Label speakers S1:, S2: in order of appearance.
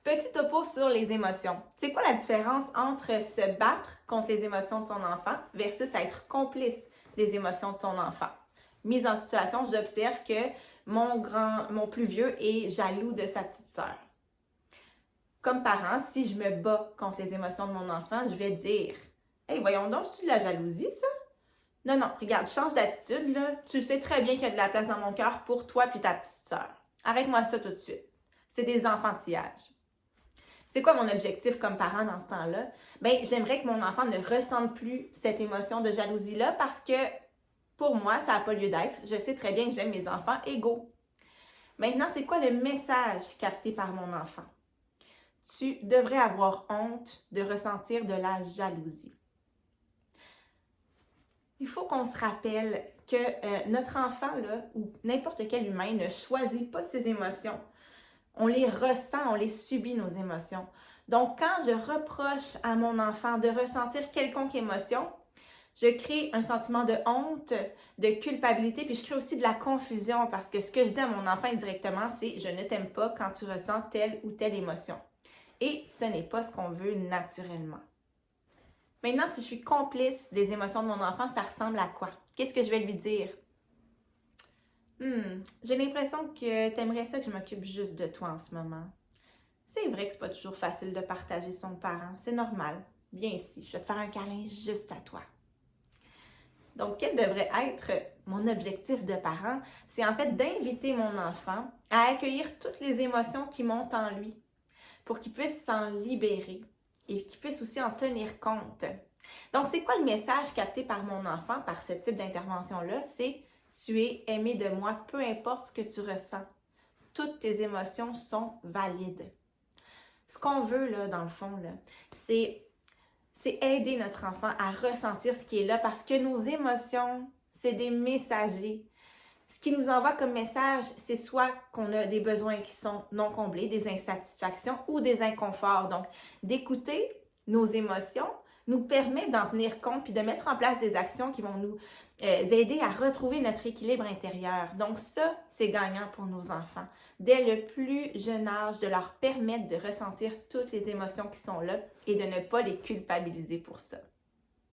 S1: Petit topo sur les émotions. C'est quoi la différence entre se battre contre les émotions de son enfant versus être complice des émotions de son enfant? Mise en situation, j'observe que mon plus vieux est jaloux de sa petite sœur. Comme parent, si je me bats contre les émotions de mon enfant, je vais dire « Hey, voyons donc, c'est-tu de la jalousie, ça? Non, non, regarde, change d'attitude, là. Tu sais très bien qu'il y a de la place dans mon cœur pour toi puis ta petite sœur. Arrête-moi ça tout de suite. » C'est des enfantillages. C'est quoi mon objectif comme parent dans ce temps-là? Bien, j'aimerais que mon enfant ne ressente plus cette émotion de jalousie-là parce que pour moi, ça n'a pas lieu d'être. Je sais très bien que j'aime mes enfants égaux. Maintenant, c'est quoi le message capté par mon enfant? Tu devrais avoir honte de ressentir de la jalousie. Il faut qu'on se rappelle que notre enfant, là, ou n'importe quel humain, ne choisit pas ses émotions. On les ressent, on les subit, nos émotions. Donc, quand je reproche à mon enfant de ressentir quelconque émotion, je crée un sentiment de honte, de culpabilité, puis je crée aussi de la confusion parce que ce que je dis à mon enfant indirectement, c'est « je ne t'aime pas quand tu ressens telle ou telle émotion ». Et ce n'est pas ce qu'on veut naturellement. Maintenant, si je suis complice des émotions de mon enfant, ça ressemble à quoi? Qu'est-ce que je vais lui dire? J'ai l'impression que tu aimerais ça que je m'occupe juste de toi en ce moment. C'est vrai que c'est pas toujours facile de partager son parent, c'est normal. Viens ici, je vais te faire un câlin juste à toi. Donc, quel devrait être mon objectif de parent? C'est en fait d'inviter mon enfant à accueillir toutes les émotions qui montent en lui pour qu'il puisse s'en libérer et qu'il puisse aussi en tenir compte. Donc, c'est quoi le message capté par mon enfant par ce type d'intervention-là? C'est « tu es aimé de moi, peu importe ce que tu ressens. Toutes tes émotions sont valides. » Ce qu'on veut, là, dans le fond, là, c'est aider notre enfant à ressentir ce qui est là parce que nos émotions, c'est des messagers. Ce qui nous envoie comme message, c'est soit qu'on a des besoins qui sont non comblés, des insatisfactions ou des inconforts. Donc, d'écouter nos émotions nous permet d'en tenir compte puis de mettre en place des actions qui vont nous aider à retrouver notre équilibre intérieur. Donc ça, c'est gagnant pour nos enfants. Dès le plus jeune âge, de leur permettre de ressentir toutes les émotions qui sont là et de ne pas les culpabiliser pour ça.